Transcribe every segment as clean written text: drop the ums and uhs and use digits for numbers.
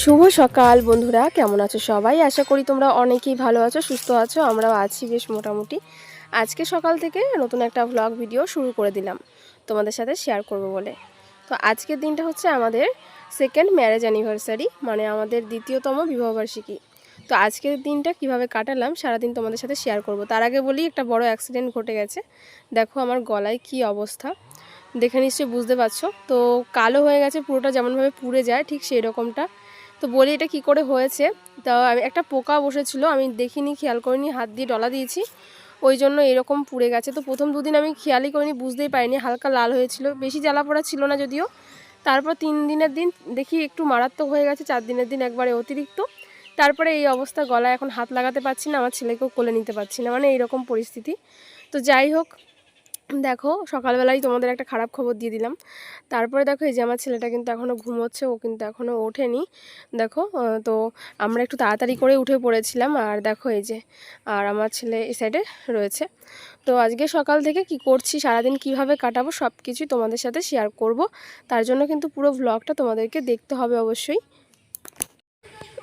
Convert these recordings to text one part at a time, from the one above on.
শুভ সকাল বন্ধুরা, কেমন আছো সবাই? আশা করি তোমরা অনেকেই ভালো আছো, সুস্থ আছো। আমরাও আছি বেশ মোটামুটি। আজকে সকাল থেকে নতুন একটা ভ্লগ ভিডিও শুরু করে দিলাম তোমাদের সাথে শেয়ার করব বলে। তো আজকের দিনটা হচ্ছে আমাদের সেকেন্ড ম্যারেজ অ্যানিভার্সারি, মানে আমাদের দ্বিতীয়তম বিবাহবার্ষিকী। তো আজকের দিনটা কিভাবে কাটালাম সারাদিন তোমাদের সাথে শেয়ার করব। তার আগে বলি, একটা বড় অ্যাক্সিডেন্ট ঘটে গেছে। দেখো আমার গলায় কি অবস্থা, দেখে নিশ্চয়ই বুঝতে পারছো। তো কালো হয়ে গেছে পুরোটা, যেমনভাবে পুড়ে যায় ঠিক সেই রকমটা। তো বলি এটা কি করে হয়েছে। তা আমি একটা পোকা বসেছিল, আমি দেখিনি, খেয়াল করিনি, হাত দিয়ে ডলা দিয়েছি, ওই জন্য এরকম পুড়ে গেছে। তো প্রথম দুদিন আমি খেয়ালই করিনি, বুঝতেই পারিনি, হালকা লাল হয়েছিল, বেশি জ্বালা পোড়া ছিল না যদিও। তারপর 3 দিনের দিন দেখি একটু মারাত্মক হয়ে গেছে, 4 দিনের দিন একবারে অতিরিক্ত। তারপরে এই অবস্থা, গলায় এখন হাত লাগাতে পারছি না, আমার ছেলেকেও কোলে নিতে পারছি না, মানে এইরকম পরিস্থিতি। তো যাই হোক, দেখো সকালবেলায় তোমাদের একটা খারাপ খবর দিয়ে দিলাম। তারপরে দেখো এই যে আমার ছেলেটা কিন্তু এখনও ঘুমোচ্ছে, ও কিন্তু এখনও ওঠেনি। দেখো তো আমরা একটু তাড়াতাড়ি করে উঠে পড়েছিলাম, আর দেখো এই যে আর আমার ছেলে এই সাইডে রয়েছে। তো আজকে সকাল থেকে কি করছি, সারাদিন কিভাবে কাটাবো, সব কিছুই তোমাদের সাথে শেয়ার করব। তার জন্য কিন্তু পুরো ভ্লগটা তোমাদেরকে দেখতে হবে অবশ্যই।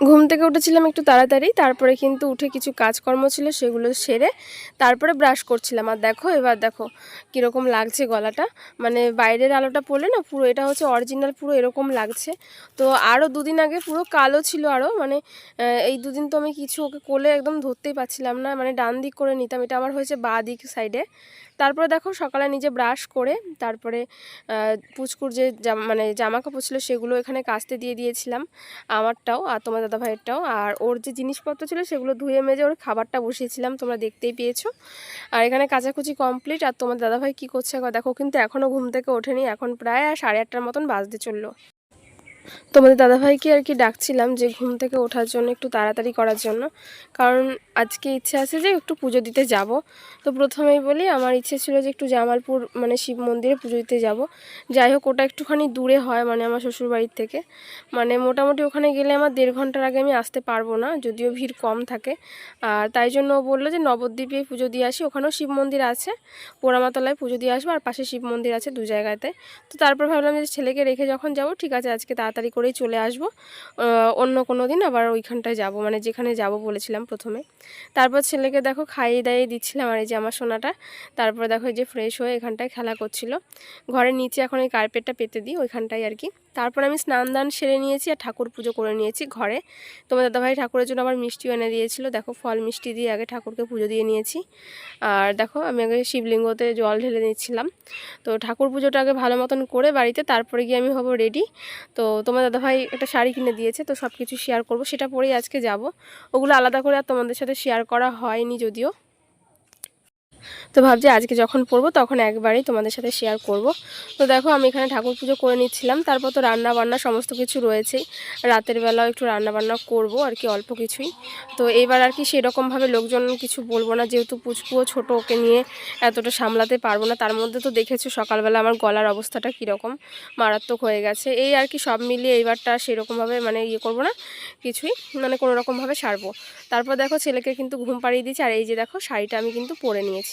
ঘুম থেকে উঠেছিলাম একটু তাড়াতাড়ি, তারপরে কিন্তু উঠে কিছু কাজকর্ম ছিল সেগুলো সেরে তারপরে ব্রাশ করছিলাম। আর দেখো এবার দেখো কীরকম লাগছে গলাটা, মানে বাইরের আলোটা পড়লে না পুরো এটা হচ্ছে অরিজিনাল, পুরো এরকম লাগছে। তো আরও দুদিন আগে পুরো কালো ছিল আরও, মানে এই দুদিন তো আমি কিছু ওকে কোলে একদম ধরতেই পারছিলাম না, মানে ডান দিক করে নিতাম, এটা আমার হয়েছে বাঁ দিক সাইডে। তারপরে দেখো সকালে নিজে ব্রাশ করে তারপরে পুচকুর যে মানে জামা কাপড় ছিল সেগুলো এখানে কাচতে দিয়ে দিয়েছিলাম, আমারটাও আর তোমার দাদা ভাইয়েরটাও। আর ওর যে জিনিসপত্র ছিল সেগুলো ধুয়ে মেজে ওর খাবারটা বসিয়েছিলাম, তোমরা দেখতেই পেয়েছো। আর এখানে কাচাকুচি কমপ্লিট। আর তোমার দাদাভাই কী করছে দেখো, কিন্তু এখনও ঘুম থেকে ওঠেনি, এখন প্রায় 8:30টার মতন বাজতে চললো। তোমাদের দাদাভাইকে আর কি ডাকছিলাম যে ঘুম থেকে ওঠার জন্য, একটু তাড়াতাড়ি করার জন্য, কারণ আজকে ইচ্ছে আছে যে একটু পুজো দিতে যাব। তো প্রথমেই বলি, আমার ইচ্ছে ছিল যে একটু জামালপুর মানে শিব মন্দিরে পুজো দিতে যাব। যাই হোক, ওটা একটুখানি দূরে হয়, মানে আমার শ্বশুরবাড়ির থেকে, মানে মোটামুটি ওখানে গেলে আমার 1.5 ঘন্টার আগে আমি আসতে পারবো না, যদিও ভিড় কম থাকে। আর তাই জন্য ও বললো যে নবদ্বীপে পুজো দিয়ে আসি, ওখানেও শিব মন্দির আছে, পোড়ামাতলায় পুজো দিয়ে আসবো, আর পাশে শিব মন্দির আছে, 2 জায়গাতে। তো তারপর ভাবলাম যে ছেলেকে রেখে যখন যাব, ঠিক আছে আজকে তাড়াতাড়ি করেই চলে আসবো, অন্য কোনো দিন আবার ওইখানটায় যাব, মানে যেখানে যাব বলেছিলাম প্রথমে। তারপর ছেলেকে দেখো খাইয়ে দাইয়ে দিচ্ছিলাম, আর এই যে আমার সোনাটা। তারপর দেখো এই যে ফ্রেশ হয়ে এখানটায় খেলা করছিল, ঘরের নিচে এখন এই কার্পেটটা পেতে দিই ওইখানটায় আর কি। তারপর আমি স্নান দান সেরে নিয়েছি আর ঠাকুর পুজো করে নিয়েছি ঘরে। তোমার দাদাভাই ঠাকুরের জন্য আবার মিষ্টিও এনে দিয়েছিল, দেখো ফল মিষ্টি দিয়ে আগে ঠাকুরকে পুজো দিয়ে নিয়েছি। আর দেখো আমি আগে শিবলিঙ্গতে জল ঢেলে নিচ্ছিলাম। তো ঠাকুর পুজোটা আগে ভালো মতন করে বাড়িতে, তারপরে গিয়ে আমি হবো রেডি। তো তোমার দাদাভাই একটা শাড়ি কিনে দিয়েছে, তো সব কিছু শেয়ার করব, সেটা পরেই আজকে যাব। ওগুলো আলাদা করে আর তোমাদের সাথে শেয়ার করা হয়নি যদিও। তো ভাবছি আজকে যখন পড়বো তখন একবারেই তোমাদের সাথে শেয়ার করব। তো দেখো আমি এখানে ঠাকুর পুজো করে নিচ্ছিলাম, তারপর তো রান্না বান্না সমস্ত কিছু রয়েছেই, রাতের বেলাও একটু রান্না বান্না করব আর কি, অল্প কিছুই। তো এইবার আর কি সেরকমভাবে লোকজন কিছু বলবো না, যেহেতু পুচকুও ছোটো, ওকে নিয়ে এতটা সামলাতে পারবো না। তার মধ্যে তো দেখেছো সকালবেলা আমার গলার অবস্থাটা কীরকম মারাত্মক হয়ে গেছে, এই আর কি সব মিলিয়ে এইবারটা সেরকমভাবে মানে করবো না কিছুই, মানে কোনো রকমভাবে সারবো। তারপর দেখো ছেলেকে কিন্তু ঘুম পাড়িয়ে দিয়েছি, আর এই যে দেখো শাড়িটা আমি কিন্তু পরে নিয়েছি।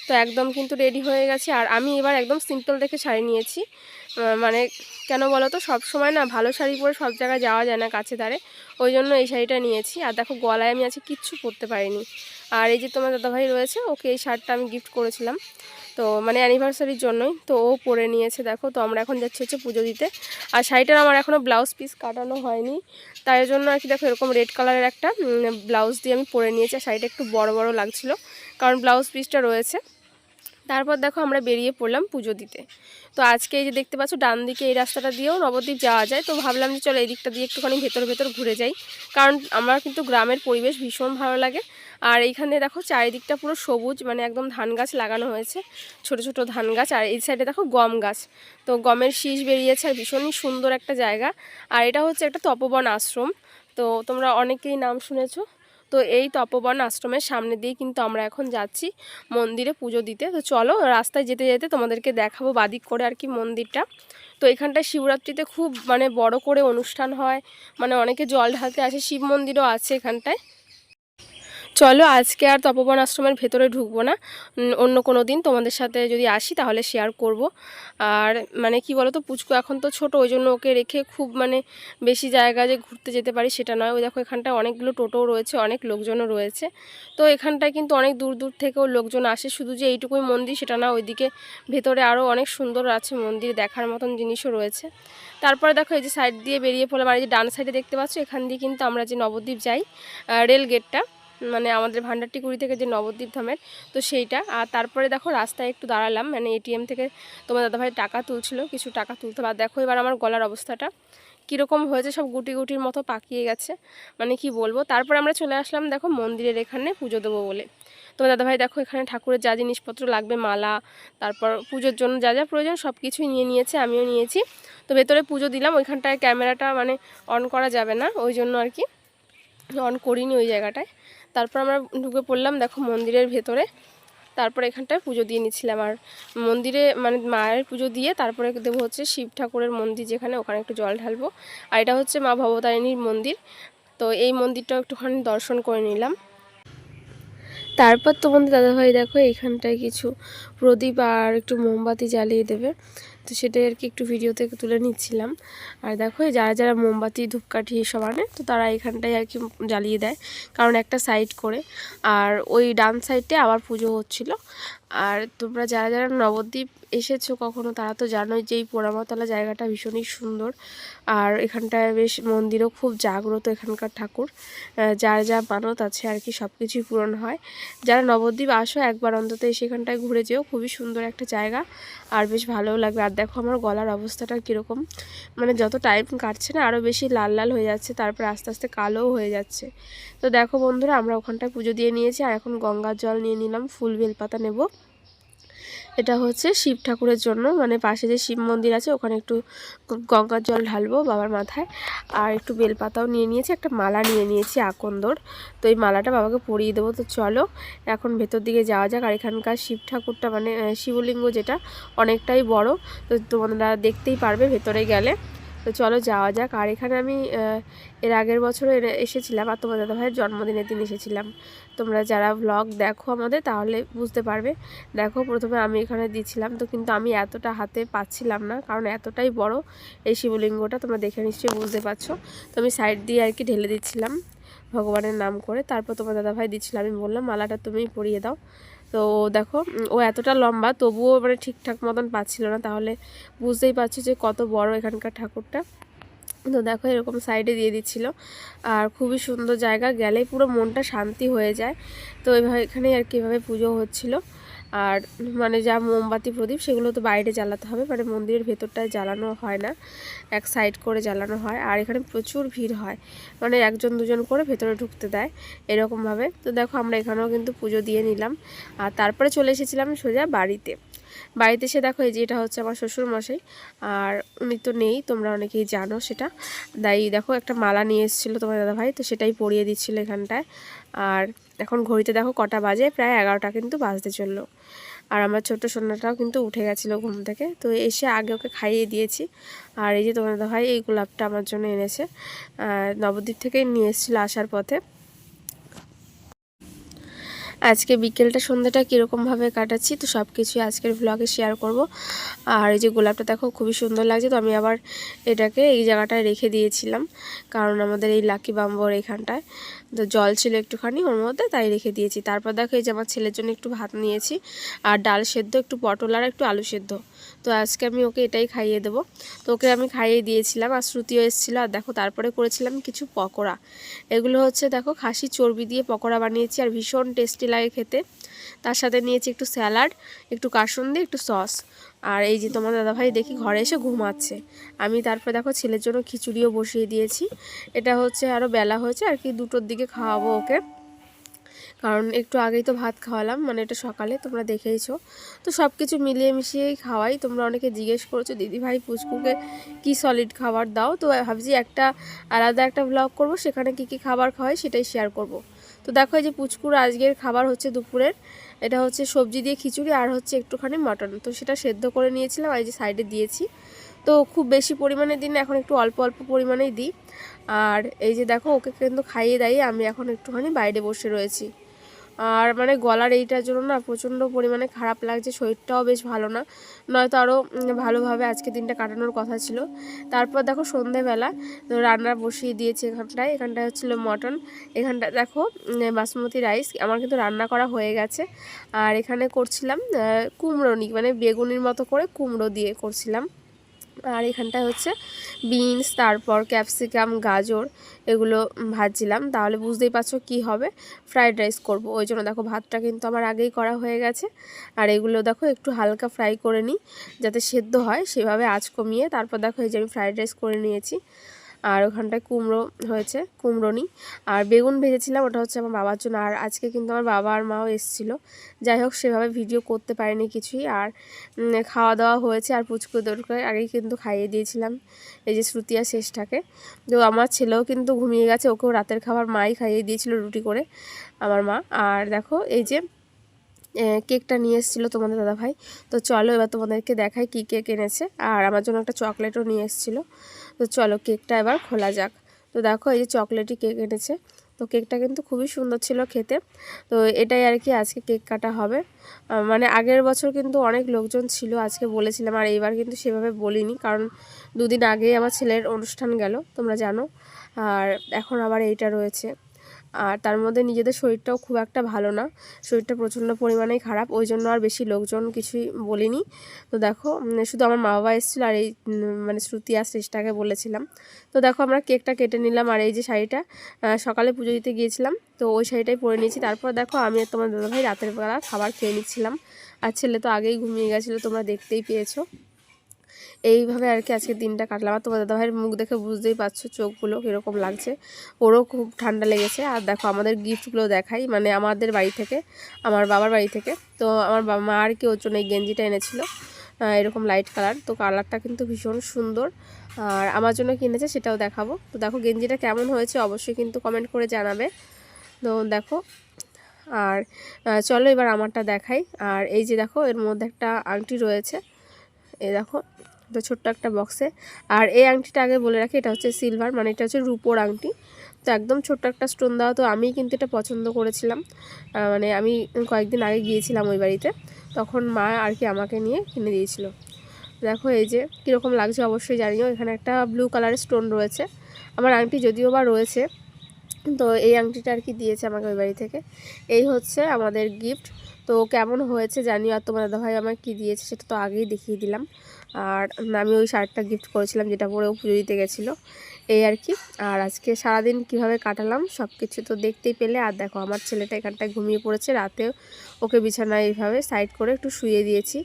তো একদম কিন্তু রেডি হয়ে গেছে, আর আমি এবার একদম সিম্পল দেখে শাড়ি নিয়েছি। মানে কেন বলো তো, সব সময় না ভালো শাড়ি পরে সব জায়গায় যাওয়া যায় না কাছে ধারে, ওই জন্য এই শাড়িটা নিয়েছি। আর দেখো গলায় আমি আজকে কিচ্ছু পরতে পারিনি। আর এই যে তোমার দাদাভাই রয়েছে, ওকে এই শার্টটা আমি গিফট করেছিলাম, তো মানে অ্যানিভার্সারির জন্যই, তো ও পরে নিয়েছে দেখো। তো আমরা এখন যাচ্ছি হচ্ছে পুজো দিতে। আর শাড়িটার আমার এখনও ব্লাউজ পিস কাটানো হয়নি, তাই জন্য আর কি দেখো এরকম রেড কালারের একটা ব্লাউজ দিয়ে আমি পরে নিয়েছি। আর শাড়িটা একটু বড় বড় লাগছিলো কারণ ব্লাউজ পিসটা রয়েছে। তারপর দেখো আমরা বেরিয়ে পড়লাম পুজো দিতে। তো আজকে এই যে দেখতে পাচ্ছ ডান দিকে এই রাস্তাটা দিয়েও নবদ্বীপ যাওয়া যায়, তো ভাবলাম যে চলো এই দিকটা দিয়ে একটুখানি ভেতর ভেতর ঘুরে যাই, কারণ আমার কিন্তু গ্রামের পরিবেশ ভীষণ ভালো লাগে। আর এইখানে দেখো চারিদিকটা পুরো সবুজ, মানে একদম ধান গাছ লাগানো হয়েছে, ছোট ছোট ধান গাছ, আর এই সাইডে দেখো গম গাছ, তো গমের শীষ বেরিয়েছে, আর ভীষণই সুন্দর একটা জায়গা। আর এটা হচ্ছে একটা তপবন আশ্রম, তো তোমরা অনেকেই নাম শুনেছো। তো এই তপবন আশ্রমের সামনে দিয়ে কিন্তু আমরা এখন যাচ্ছি মন্দিরে পুজো দিতে। তো চলো রাস্তায় যেতে যেতে তোমাদেরকে দেখাবো বাদিক করে আর কি মন্দিরটা। তো এখানটায় শিবরাত্রিতে খুব মানে বড় করে অনুষ্ঠান হয়, মানে অনেকে জল ঢালতে আসে, শিব মন্দিরও আছে এখানটায়। চলো আজকে আর তপবন আশ্রমের ভেতরে ঢুকবো না, অন্য কোনো দিন তোমাদের সাথে যদি আসি তাহলে শেয়ার করব। আর মানে কি বলো তো, পুচকু এখন তো ছোট, ওই জন্য ওকে রেখে খুব মানে বেশি জায়গা যে ঘুরতে যেতে পারি সেটা নয়। ওই দেখো এখানটায় অনেকগুলো টোটোও রয়েছে, অনেক লোকজনও রয়েছে। তো এখানটায় কিন্তু অনেক দূর দূর থেকেও লোকজন আসে, শুধু যে এইটুকুই মন্দির সেটা না, ওইদিকে ভেতরে আরও অনেক সুন্দর আছে মন্দির, দেখার মতন জিনিসও রয়েছে। তারপরে দেখো এই যে সাইড দিয়ে বেরিয়ে পড়লাম, আর এই যে ডান সাইডে দেখতে পাচ্ছ এখান দিয়ে কিন্তু আমরা যে নবদ্বীপ যাই, রেল গেটটা, মানে আমাদের ভান্ডারটিকুড়ি থেকে যে নবদ্বীপ ধামের, তো সেইটা। আর তারপরে দেখো রাস্তায় একটু দাঁড়ালাম, মানে এটিএম থেকে তোমার দাদাভাই টাকা তুলছিল, কিছু টাকা তুলতে। আর দেখো এবার আমার গলার অবস্থাটা কীরকম হয়েছে, সব গুটি গুটির মতো পাকিয়ে গেছে, মানে কি বলবো। তারপরে আমরা চলে আসলাম দেখো মন্দিরের এখানে পুজো দেবো বলে। তোমার দাদাভাই দেখো এখানে ঠাকুরের যা জিনিসপত্র লাগবে, মালা, তারপর পুজোর জন্য যা যা প্রয়োজন সব কিছুই নিয়ে নিয়েছে, আমিও নিয়েছি। তো ভেতরে পুজো দিলাম, ওইখানটায় ক্যামেরাটা মানে অন করা যাবে না, ওই জন্য আর কি অন করিনি ওই জায়গাটায়। তারপর আমরা ঢুকে পড়লাম দেখো মন্দিরের ভেতরে। তারপর এখানটায় পুজো দিয়ে নিচ্ছিলাম, আর মন্দিরে মানে মায়ের পুজো দিয়ে তারপরে দেবো হচ্ছে শিব ঠাকুরের মন্দির যেখানে, ওখানে একটু জল ঢালবো। আর এটা হচ্ছে মা ভবতারিণীর মন্দির, তো এই মন্দিরটাও একটুখানি দর্শন করে নিলাম। তারপর তোমাদের দাদাভাই দেখো এইখানটায় কিছু প্রদীপ আর একটু মোমবাতি জ্বালিয়ে দেবে, তো সেটাই আর কি একটু ভিডিও থেকে তুলে নিচ্ছিলাম। আর দেখো যারা যারা মোমবাতি ধূপকাঠি এসব আনে, তো তারা এখানটায় আর কি জ্বালিয়ে দেয়, কারণ একটা সাইড করে। আর ওই ডান সাইডে আবার পুজো হচ্ছিল। আর তোমরা যারা যারা নবদ্বীপ এসেছো কখনো, তারা তো জানোই যে এই পোড়ামাতলা জায়গাটা ভীষণই সুন্দর। আর এখানটায় বেশ মন্দিরও খুব জাগ্রত, এখানকার ঠাকুর যার যা মানত আছে আর কি সব কিছুই পূরণ হয়। যারা নবদ্বীপ আসো একবার অন্তত সেখানটায় ঘুরে যেও, খুবই সুন্দর একটা জায়গা, আর বেশ ভালোও লাগবে। আর দেখো আমার গলার অবস্থাটা কীরকম, মানে যত টাইম কাটছে না আরও বেশি লাল লাল হয়ে যাচ্ছে, তারপর আস্তে আস্তে কালোও হয়ে যাচ্ছে। তো দেখো বন্ধুরা, আমরা ওখানটায় পুজো দিয়ে নিয়েছি, আর এখন গঙ্গার জল নিয়ে নিলাম, ফুল বেলপাতা নেব। এটা হচ্ছে শিব ঠাকুরের জন্য, মানে পাশে যে শিব মন্দির আছে ওখানে একটু গঙ্গার জল ঢালবো বাবার মাথায়। আর একটু বেলপাতাও নিয়ে নিয়েছি, একটা মালা নিয়ে নিয়েছি আকন্দর, তো এই মালাটা বাবাকে পরিয়ে দেবো। তো চলো এখন ভেতর দিকে যাওয়া যাক। আর এখানকার শিব ঠাকুরটা মানে শিবলিঙ্গ যেটা অনেকটাই বড়, তো তোমরা দেখতেই পারবে ভেতরে গেলে। তো চলো যাওয়া যাক। আর এখানে আমি এর আগের বছরও এসেছিলাম, আর তোমার দাদাভাইয়ের জন্মদিনের দিন এসেছিলাম। তোমরা যারা ব্লগ দেখো আমাদের তাহলে বুঝতে পারবে। দেখো প্রথমে আমি এখানে দিচ্ছিলাম, তো কিন্তু আমি এতটা হাতে পাচ্ছিলাম না, কারণ এতটাই বড় এই শিবলিঙ্গটা, তোমরা দেখে নিশ্চয়ই বুঝতে পারছো। তো আমি সাইড দিয়ে আর কি ঢেলে দিচ্ছিলাম ভগবানের নাম করে। তারপর তোমার দাদাভাই দিচ্ছিল, আমি বললাম মালাটা তুমিই পরিয়ে দাও। তো দেখো ও এতটা লম্বা, তবুও মানে ঠিকঠাক মতন পাচ্ছিল না, তাহলে বুঝতেই পারছো যে কত বড় এখানকার ঠাকুরটা। তো দেখো এরকম সাইডে দিয়ে দিচ্ছিল, আর খুবই সুন্দর জায়গা, গেলেই পুরো মনটা শান্তি হয়ে যায়। তো এইভাবে এখানে আর কি এভাবে পুজো হচ্ছিল। আর মানে যা মোমবাতি প্রদীপ সেগুলো তো বাইরে জ্বালাতে হবে, মানে মন্দিরের ভেতরটায় জ্বালানো হয় না, এক সাইড করে জ্বালানো হয়। আর এখানে প্রচুর ভিড় হয়, মানে একজন দুজন করে ভেতরে ঢুকতে দেয় এরকমভাবে। তো দেখো আমরা এখানেও কিন্তু পুজো দিয়ে নিলাম, আর তারপরে চলে এসেছিলাম সোজা বাড়িতে। বাড়িতে এসে দেখো এই যে এটা হচ্ছে আমার শ্বশুরমশাই, আর উনি তো নেই, তোমরা অনেকেই জানো সেটা। তাই দেখো একটা মালা নিয়ে এসেছিলো তোমার দাদাভাই, তো সেটাই পরিয়ে দিচ্ছিলো এখানটায়। আর এখন ঘড়িতে দেখো কটা বাজে, প্রায় 11টা কিন্তু বাজতে চললো। আর আমার ছোট্ট সোনাটাও কিন্তু উঠে গেছিলো ঘুম থেকে, তো এসে আগে ওকে খাইয়ে দিয়েছি। আর এই যে তোমার দাদাভাই এই গোলাপটা আমার জন্য এনেছে, নবদ্বীপ থেকেই নিয়ে এসেছিলো আসার পথে। আজকে বিকেলটা সন্ধ্যাটা কীরকমভাবে কাটাচ্ছি তো সব কিছুই আজকের ভ্লগে শেয়ার করব। আর এই যে গোলাপটা দেখো খুবই সুন্দর লাগছে, তো আমি আবার এটাকে এই জায়গাটায় রেখে দিয়েছিলাম, কারণ আমাদের এই লাকি বাম্বর এখানটায় তো জল ছিল একটুখানি ওর মধ্যে, তাই রেখে দিয়েছি। তারপর দেখো এই যে আমার ছেলের জন্য একটু ভাত নিয়েছি, আর ডাল সেদ্ধ, একটু পটল আর একটু আলু সেদ্ধ। তো আজকে আমি ওকে এটাই খাইয়ে দেবো। তো ওকে আমি খাইয়ে দিয়েছিলাম, আর শ্রুতিও এসেছিলো। আর দেখো তারপরে করেছিলাম কিছু পকোড়া, এগুলো হচ্ছে দেখো খাসি চর্বি দিয়ে পকোড়া বানিয়েছি, আর ভীষণ টেস্টি লাগে খেতে। তার সাথে নিয়েছি একটু স্যালাড, একটু কাসুন্দি, একটু সস। আর এই যে তোমার দাদাভাই দেখি ঘরে এসে ঘুমাচ্ছে। আমি তারপরে দেখো ছেলের জন্য খিচুড়িও বসিয়ে দিয়েছি। এটা হচ্ছে আরও বেলা হয়েছে আর কি, 2টোর দিকে খাওয়াবো ওকে, কারণ একটু আগেই তো ভাত খাওয়ালাম, মানে এটা সকালে তোমরা দেখেইছো। তো সব কিছু মিলিয়ে মিশিয়েই খাওয়াই। তোমরা অনেকে জিজ্ঞেস করেছো দিদি ভাই পুচকুকে কি সলিড খাবার দাও, তো ভাবছি একটা আলাদা একটা ব্লগ করব, সেখানে কি কি খাবার খাওয়াই সেটাই শেয়ার করব। তো দেখো এই যে পুচকুর আজকের খাবার হচ্ছে দুপুরের, এটা হচ্ছে সবজি দিয়ে খিচুড়ি, আর হচ্ছে একটুখানি মটন, তো সেটা সেদ্ধ করে নিয়েছিলাম, আর এই যে সাইডে দিয়েছি। তো খুব বেশি পরিমাণে দিন, এখন একটু অল্প অল্প পরিমাণেই দিই। আর এই যে দেখো ওকে কিন্তু খাইয়ে দাইয়ে আমি এখন একটুখানি বাইরে বসে রয়েছি। আর মানে গলার এইটার জন্য না প্রচণ্ড পরিমাণে খারাপ লাগছে, শরীরটাও বেশ ভালো না, নয়তো আরও ভালোভাবে আজকে দিনটা কাটানোর কথা ছিল। তারপর দেখো সন্ধেবেলা তো রান্না বসিয়ে দিয়েছি। এখানটায় হচ্ছিলো মটন, এখানটা দেখো বাসমতি রাইস। আমার কিন্তু রান্না করা হয়ে গেছে। আর এখানে করছিলাম কুমড়োনি, মানে বেগুনির মতো করে কুমড়ো দিয়ে করছিলাম। আর এখানটায় হচ্ছে বিনস, তারপর ক্যাপসিকাম, গাজর এগুলো ভাজছিলাম। তাহলে বুঝতেই পারছো কি হবে, ফ্রাইড রাইস করব। ওই জন্য দেখো ভাতটা কিন্তু আমার আগেই করা হয়ে গেছে। আর এগুলো দেখো একটু হালকা ফ্রাই করে নিই যাতে সেদ্ধ হয়, সেভাবে আঁচ কমিয়ে তারপর দেখো এই যে আমি ফ্রাইড রাইস করে নিয়েছি। আর ওখানটায় কুমড়ো হয়েছে, কুমড়োনি। আর বেগুন ভেজেছিলাম, ওটা হচ্ছে আমার বাবার জন্য। আর আজকে কিন্তু আমার বাবা আর মাও এসেছিলো। যাই হোক সেভাবে ভিডিও করতে পারিনি কিছুই। আর খাওয়া দাওয়া হয়েছে। আর পুচকু দরকার আগেই কিন্তু খাইয়ে দিয়েছিলাম এই যে শ্রুতি আর শেষটাকে। তো আমার ছেলেও কিন্তু ঘুমিয়ে গেছে, ওকেও রাতের খাবার মাই খাইয়ে দিয়েছিল রুটি করে, আমার মা। আর দেখো এই যে কেকটা নিয়ে এসেছিলো তোমাদের দাদাভাই। তো চলো এবার তোমাদেরকে দেখাই কী কেক এনেছে। আর আমার জন্য একটা চকলেটও নিয়ে এসেছিলো। তো চলো কেকটা এবার খোলা যাক। তো দেখো এই যে চকলেটই কেক এনেছে। তো কেকটা কিন্তু খুবই সুন্দর ছিল খেতে। তো এটাই আর কি আজকে কেক কাটা হবে। মানে আগের বছর কিন্তু অনেক লোকজন ছিল, আজকে বলেছিলাম। আর এইবার কিন্তু সেভাবে বলিনি, কারণ দুদিন আগেই আমার ছেলের অনুষ্ঠান গেল তোমরা জানো। আর এখন আবার এইটা রয়েছে। আর তার মধ্যে নিজেদের শরীরটাও খুব একটা ভালো না, শরীরটা প্রচণ্ড পরিমাণেই খারাপ, ওই জন্য আর বেশি লোকজন কিছুই বলিনি। তো দেখো শুধু আমার মা বাবা এসেছিলো আর এই মানে শ্রুতি আর শ্রেষ্ঠাকে বলেছিলাম। তো দেখো আমরা কেকটা কেটে নিলাম। আর এই যে শাড়িটা সকালে পুজো দিতে গিয়েছিলাম, তো ওই শাড়িটাই পরে নিয়েছি। তারপর দেখো আমি আর তোমার দাদাভাই রাতের বেলা খাবার খেয়ে নিচ্ছিলাম। আর ছেলে তো আগেই ঘুমিয়ে গেছিলো, তোমরা দেখতেই পেয়েছো। এইভাবে আর কি আজকে দিনটা কাটলাম। আর তোমার দাদাভাইয়ের মুখ দেখে বুঝতেই পারছো চোখগুলো কীরকম লাগছে, ওরও খুব ঠান্ডা লেগেছে। আর দেখো আমাদের গিফটগুলো দেখাই, মানে আমাদের বাড়ি থেকে, আমার বাবার বাড়ি থেকে। তো আমার মা আর কি ওর জন্য এই গেঞ্জিটা এনেছিল, এরকম লাইট কালার। তো কালারটা কিন্তু ভীষণ সুন্দর। আর আমার জন্য কিনেছে সেটাও দেখাবো। তো দেখো গেঞ্জিটা কেমন হয়েছে অবশ্যই কিন্তু কমেন্ট করে জানাবে। তো দেখো আর চলো এবার আমারটা দেখাই। আর এই যে দেখো এর মধ্যে একটা আংটি রয়েছে, এই দেখো তো ছোট্ট একটা বক্সে। আর এই আংটিটা আগে বলে রাখি, এটা হচ্ছে সিলভার, মানে এটা হচ্ছে রূপোর আংটি। তো একদম ছোট্ট একটা স্টোন দেওয়া। তো আমি কিন্তু এটা পছন্দ করেছিলাম, মানে আমি কয়েকদিন আগে গিয়েছিলাম ওই বাড়িতে, তখন মা আর কি আমাকে নিয়ে কিনে দিয়েছিল। দেখো এই যে কীরকম লাগছে অবশ্যই জানিও। এখানে একটা ব্লু কালারের স্টোন রয়েছে। আমার আংটি যদিও বা রয়েছে, তো এই আংটিটা আর কি দিয়েছে আমাকে ওই বাড়ি থেকে। এই হচ্ছে আমাদের গিফট। তো কেমন হয়েছে জানিও। আর তোমার দাদাভাই আমাকে কী দিয়েছে সেটা তো আগেই দেখিয়ে দিলাম। আর আমি ওই শার্টটা গিফট করেছিলাম যেটা পরে ও পুজো দিতে গেছিলো, এই আর কি। আর আজকে সারাদিন কিভাবে কাটালাম সব কিছু তো দেখতেই পেলে। আর দেখো আমার ছেলেটা এখানটায় ঘুমিয়ে পড়েছে, রাতে ওকে বিছানায় এইভাবে সাইড করে একটু শুয়ে দিয়েছি।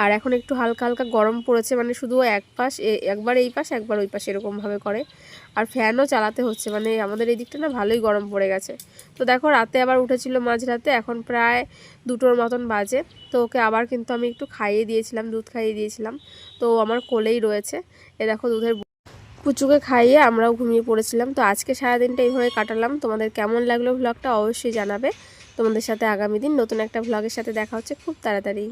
আর এখন একটু হালকা হালকা গরম পড়েছে, মানে শুধু এক পাশ একবার এই পাশ একবার ওই পাশ এরকমভাবে করে। আর ফ্যানও চালাতে হচ্ছে, মানে আমাদের এই দিকটা না ভালোই গরম পড়ে গেছে। তো দেখো রাতে আবার উঠেছিল মাঝরাতে, এখন প্রায় 2টোর মতন বাজে। তো ওকে আবার কিন্তু আমি একটু খাইয়ে দিয়েছিলাম, দুধ খাইয়ে দিয়েছিলাম। তো আমার কোলেই রয়েছে, এ দেখো দুধের পুচুকে খাইয়ে আমরাও ঘুমিয়ে পড়েছিলাম। তো আজকে সারাদিনটা এইভাবে কাটালাম। তোমাদের কেমন লাগলো ভ্লগটা অবশ্যই জানাবে। তোমাদের সাথে আগামী দিন নতুন একটা ভ্লগের সাথে দেখা হচ্ছে খুব তাড়াতাড়ি।